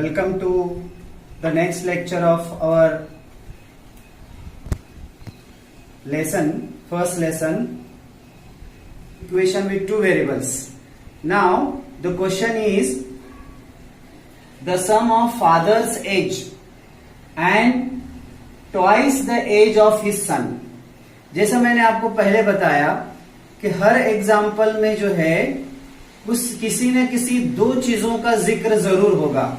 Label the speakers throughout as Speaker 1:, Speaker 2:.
Speaker 1: Welcome to the next lecture of our lesson, first lesson, equation with two variables. Now the question is the sum of father's age and twice the age of his son. जैसा मैंने आपको पहले बताया कि हर example में जो है उस किसी न किसी दो चीजों का जिक्र जरूर होगा.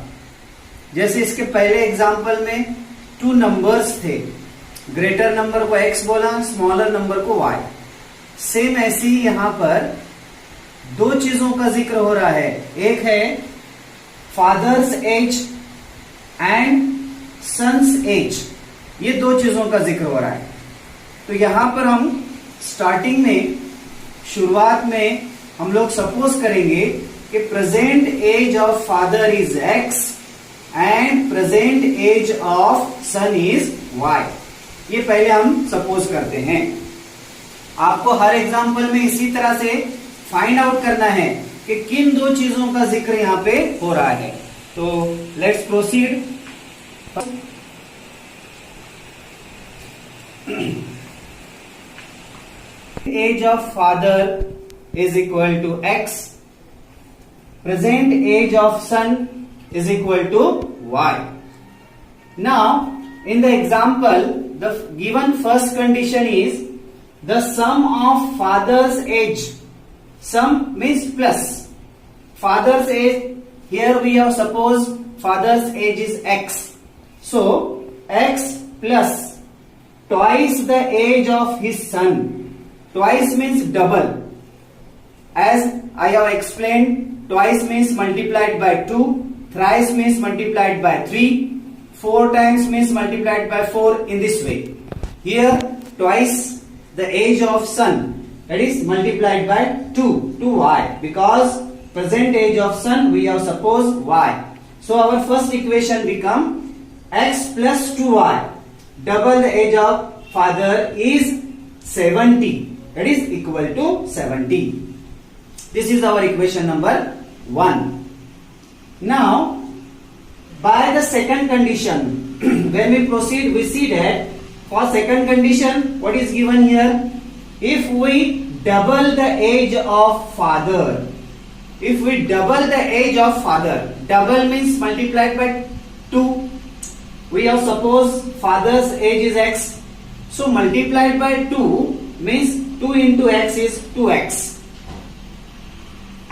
Speaker 1: जैसे इसके पहले एग्जाम्पल में टू नंबर्स थे, ग्रेटर नंबर को x बोला, स्मॉलर नंबर को y. सेम ऐसी ही यहां पर दो चीजों का जिक्र हो रहा है. एक है father's age and son's age, ये दो चीजों का जिक्र हो रहा है. तो यहां पर हम स्टार्टिंग में, शुरुआत में हम लोग सपोज करेंगे कि present age of father is x and present age of son is y. ये पहले हम सपोज करते हैं. आपको हर एग्जांपल में इसी तरह से फाइंड आउट करना है कि किन दो चीजों का जिक्र यहां पे हो रहा है. तो let's proceed. Age of father is equal to x, present age of son is equal to y. Now in the example, the given first condition is the sum of father's age. Sum means plus. Father's age, here we have supposed father's age is x. So x plus twice the age of his son. Twice means double. As I have explained, twice means multiplied by 2, thrice means multiplied by 3, 4 times means multiplied by 4, in this way. Here twice the age of son, that is multiplied by 2y, because present age of son we have supposed y. So our first equation become x plus 2y, double the age of father is 70, that is equal to 70. This is our equation number 1. Now, by the second condition, when we proceed, we see that for second condition, what is given here? If we double the age of father, if we double the age of father, double means multiplied by 2. We have suppose father's age is x. So multiplied by 2 means 2 into x is 2x.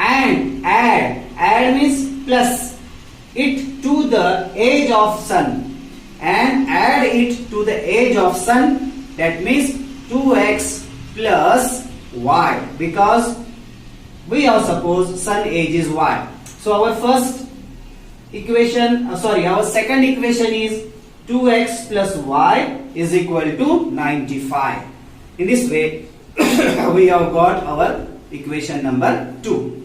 Speaker 1: And add means plus it to the age of son, and add it to the age of son, that means 2x plus y, because we have supposed son age is y. So our first equation, our second equation is 2x plus y is equal to 95. In this way we have got our equation number 2.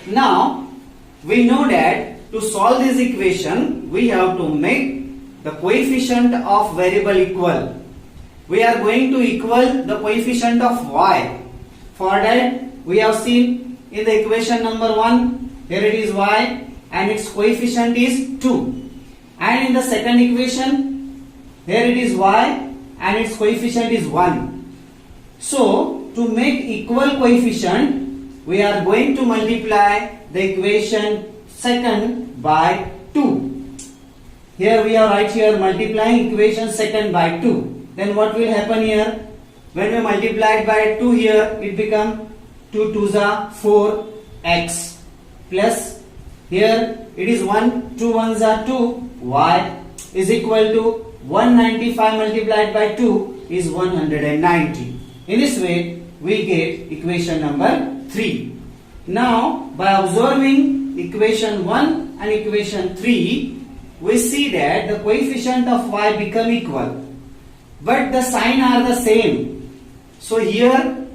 Speaker 1: Now we know that to solve this equation we have to make the coefficient of variable equal. We are going to equal the coefficient of y. For that we have seen in the equation number 1, here it is y and its coefficient is 2, and in the second equation here it is y and its coefficient is 1. So to make equal coefficient, we are going to multiply the equation second by 2. Here we are right here multiplying equation second by 2. Then what will happen here? When we multiply it by 2 here, it become 2 2s are 4x, plus here it is 1, 2 1s are 2, y is equal to 195 multiplied by 2 is 190. In this way we get equation number 3. Now by observing equation 1 and equation 3, we see that the coefficient of y become equal, but the sign are the same. So here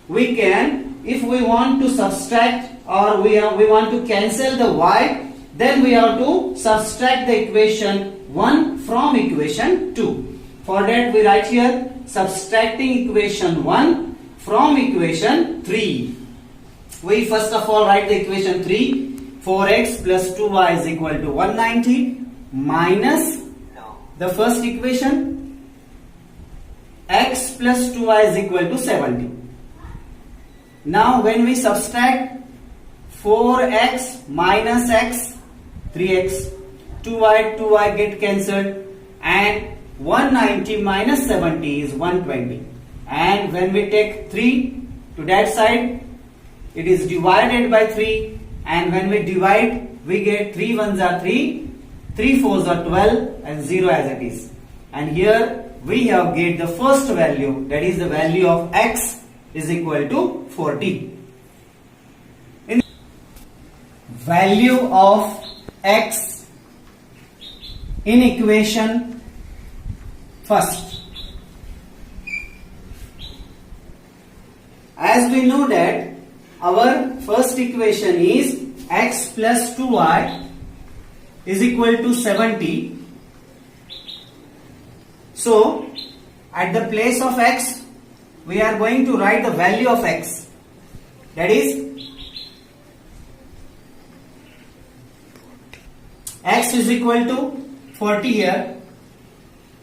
Speaker 1: we can, if we want to subtract or we want to cancel the y, then we have to subtract the equation 1 from equation 2. For that we write here subtracting equation 1 from equation 3. We first of all write the equation 3. 4x plus 2y is equal to 190 minus the first equation, x plus 2y is equal to 70. Now when we subtract 4x minus x, 3x, 2y get cancelled, and 190 minus 70 is 120. And when we take 3 to that side, it is divided by 3, and when we divide, we get 3 ones are 3, 3 fours are 12, and 0 as it is. And here we have get the first value, that is the value of x is equal to 40. In value of x in equation first. As we know that our first equation is x plus 2y is equal to 70. So at the place of x, we are going to write the value of x, that is x is equal to 40 here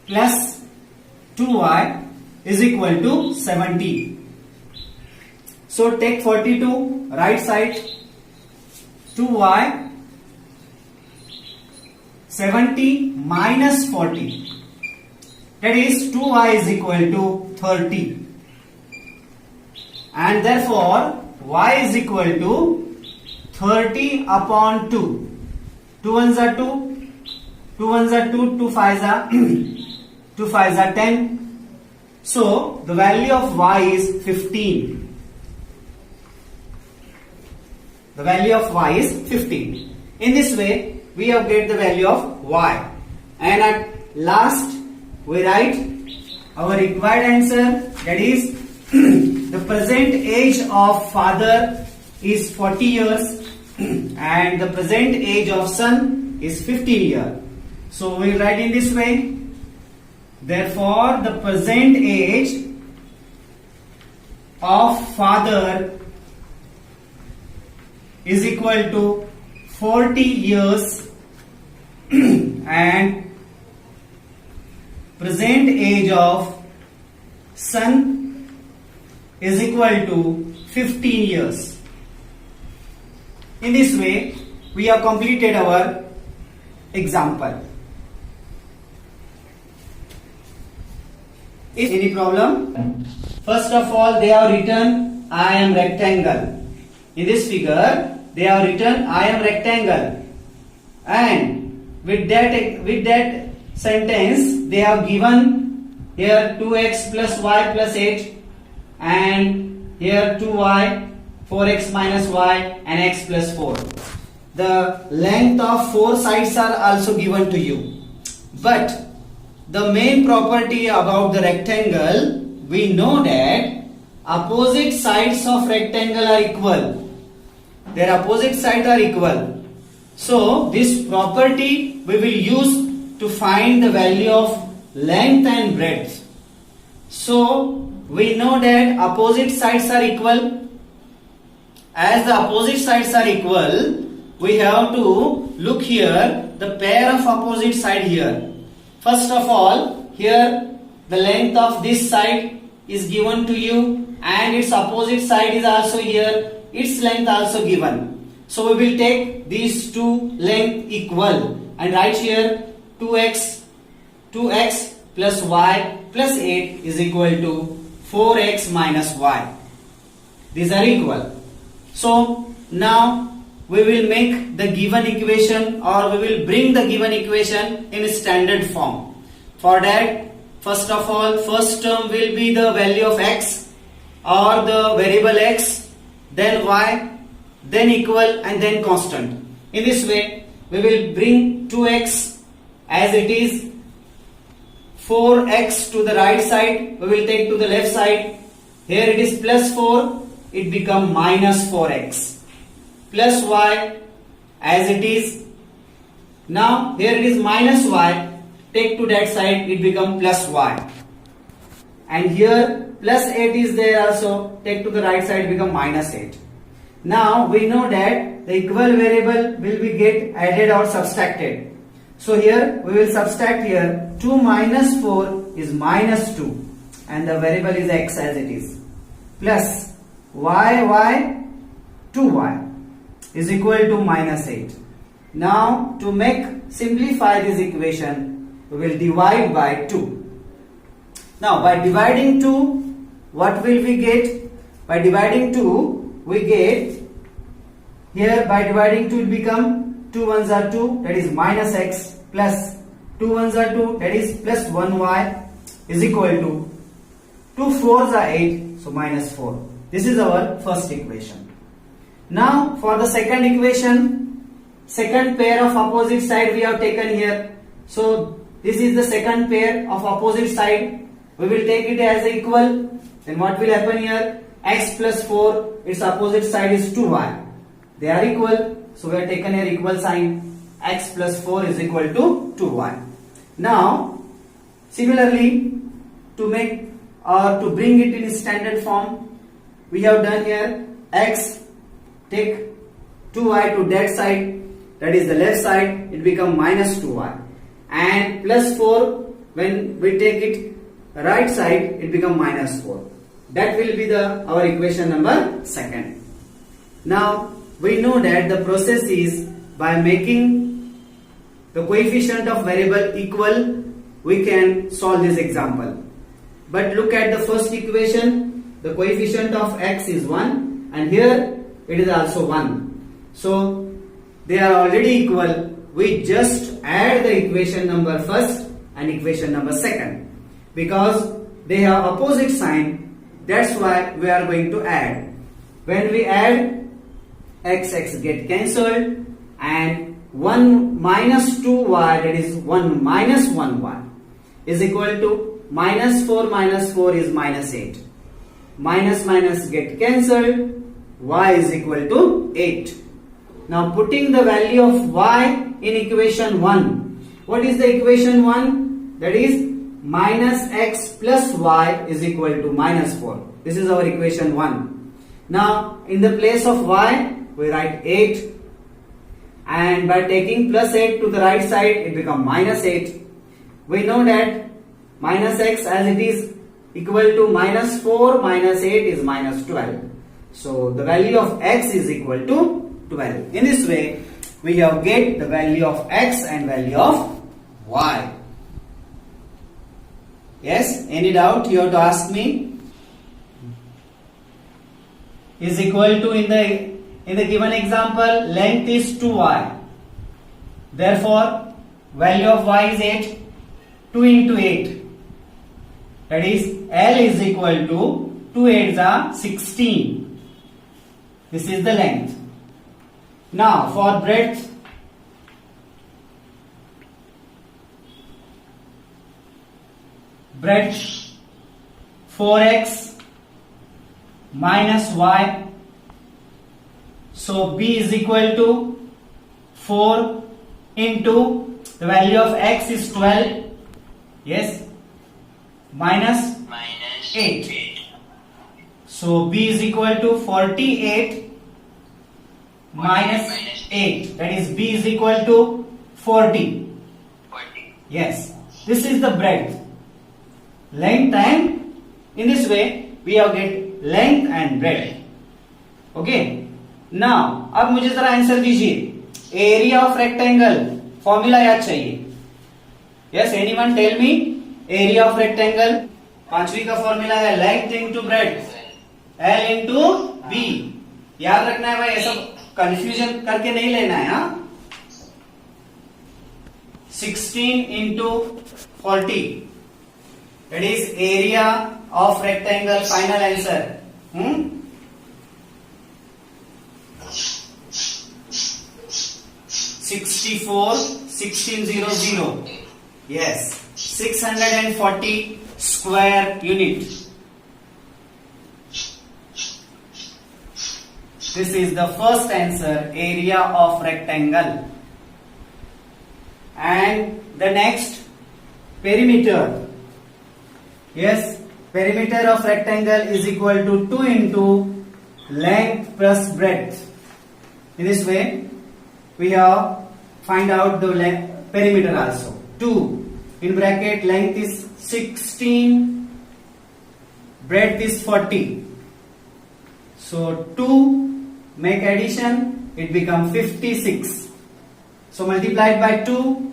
Speaker 1: plus 2y is equal to 70. So take 42 right side, 2y 70 minus 40, that is 2y is equal to 30, and therefore y is equal to 30 upon 2. 2 ones are 2, 2 ones are 2, 2 fives are 2 fives are 10. So the value of y is 15. The value of y is 15. In this way, we have get the value of y. And at last, we write our required answer, that is the present age of father is 40 years and the present age of son is 15 years. So we write in this way. Therefore, the present age of father is equal to 40 years and present age of son is equal to 15 years. In this way, we have completed our example. Is any problem? First of all, they have written I am rectangle. In this figure, they have written I am rectangle, and with that sentence they have given here 2x plus y plus 8, and here 2y, 4x minus y, and x plus 4. The length of 4 sides are also given to you, but the main property about the rectangle, we know that opposite sides of rectangle are equal. Their opposite sides are equal. So this property we will use to find the value of length and breadth. So we know that opposite sides are equal. As the opposite sides are equal, we have to look here the pair of opposite side here. First of all, here the length of this side is given to you, and its opposite side is also here, its length also given. So we will take these two length equal and write here 2x plus y plus 8 is equal to 4x minus y. These are equal. So now we will make the given equation, or we will bring the given equation in standard form. For that, first of all, first term will be the value of x or the variable x, then y, then equal, and then constant. In this way, we will bring 2x as it is, 4x to the right side, we will take to the left side. Here it is plus 4, it become minus 4x. Plus y as it is. Now here it is minus y, take to that side, it become plus y. And here plus 8 is there also, take to the right side, become minus 8. Now we know that the equal variable will be get added or subtracted. So here we will subtract here 2 minus 4 is minus 2 and the variable is x as it is, plus y 2y is equal to minus 8. Now to make simplify this equation, we will divide by 2. Now by dividing 2, what will we get? By dividing 2, we get here, by dividing 2 it become 2 ones are 2, that is minus x, plus 2 ones are 2, that is plus 1y is equal to 2 fours are 8, so minus 4. This is our first equation. Now for the second equation, second pair of opposite side we have taken here. So this is the second pair of opposite side. We will take it as equal. Then what will happen here? X plus 4, its opposite side is 2y. They are equal, so we have taken here equal sign. X plus 4 is equal to 2y. Now similarly, to make or to bring it in standard form, we have done here x, take 2y to that side, that is the left side, it become minus 2y, and plus 4 when we take it right side, it become minus 4. That will be the our equation number second. Now we know that the process is by making the coefficient of variable equal, we can solve this example. But look at the first equation, the coefficient of x is 1 and here it is also 1. So they are already equal. We just add the equation number first and equation number second. Because they have opposite sign, that's why we are going to add. When we add, x get cancelled and 1 minus 2y, that is 1 minus 1y is equal to minus 4 is minus 8. Minus get cancelled, y is equal to 8. Now putting the value of y in equation 1. What is the equation 1? That is minus x plus y is equal to minus 4. This is our equation 1. Now in the place of y, we write 8. And by taking plus 8 to the right side, it becomes minus 8. We know that minus x as it is equal to minus 4 minus 8 is minus 12. So the value of x is equal to 12. In this way, we have get the value of x and value of y. Yes, any doubt you have to ask me? Is equal to in the given example, length is 2y. Therefore, value of y is 8. 2 into 8. That is L is equal to 2 8s are 16. This is the length. Now for breadth, breadth 4x minus y. So b is equal to 4 into the value of x is 12. Yes. Minus 8. So b is equal to 48 minus 8. That is b is equal to 40. Yes. This is the breadth. Length and in this way we have get length and breadth. Okay. Now अब मुझे जरा answer दीजिए. Area of rectangle formula याद चाहिए. Yes, anyone tell me area of rectangle. पांचवी का formula है length into breadth, l into b. याद रखना है भाई, ऐसा कंफ्यूजन करके नहीं लेना है. हाँ, 16 into 40, that is area of rectangle. Final answer. 64 1600. Yes, 640 square unit. This is the first answer, area of rectangle. And the next, perimeter. Yes, perimeter of rectangle is equal to 2 into length plus breadth. In this way, we have find out the perimeter also. 2 in bracket, length is 16, breadth is 40. So 2 make addition, it become 56. So multiplied by 2,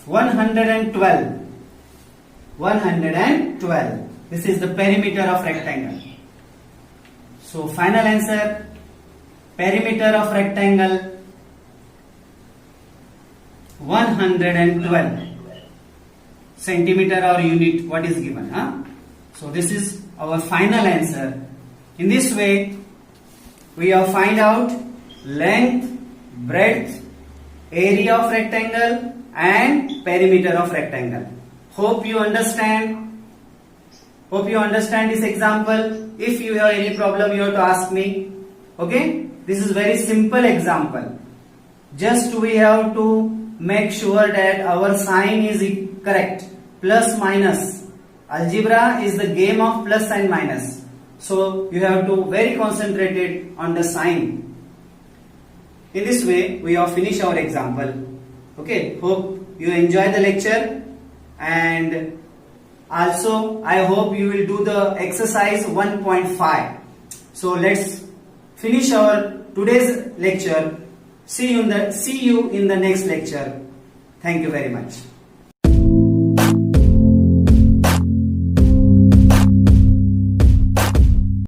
Speaker 1: 112. 112. This is the perimeter of rectangle. So final answer, perimeter of rectangle 112 centimeter or unit, what is given. So this is our final answer. In this way, we have find out length, breadth, area of rectangle and perimeter of rectangle. Hope you understand. Hope you understand this example. If you have any problem, you have to ask me. Okay? This is very simple example. Just we have to make sure that our sign is correct. Plus minus. Algebra is the game of plus and minus. So you have to very concentrated on the sign. In this way, we have finished our example. Okay? Hope you enjoy the lecture, and also I hope you will do the exercise 1.5. So let's finish our today's lecture. See you in the next lecture. Thank you very much.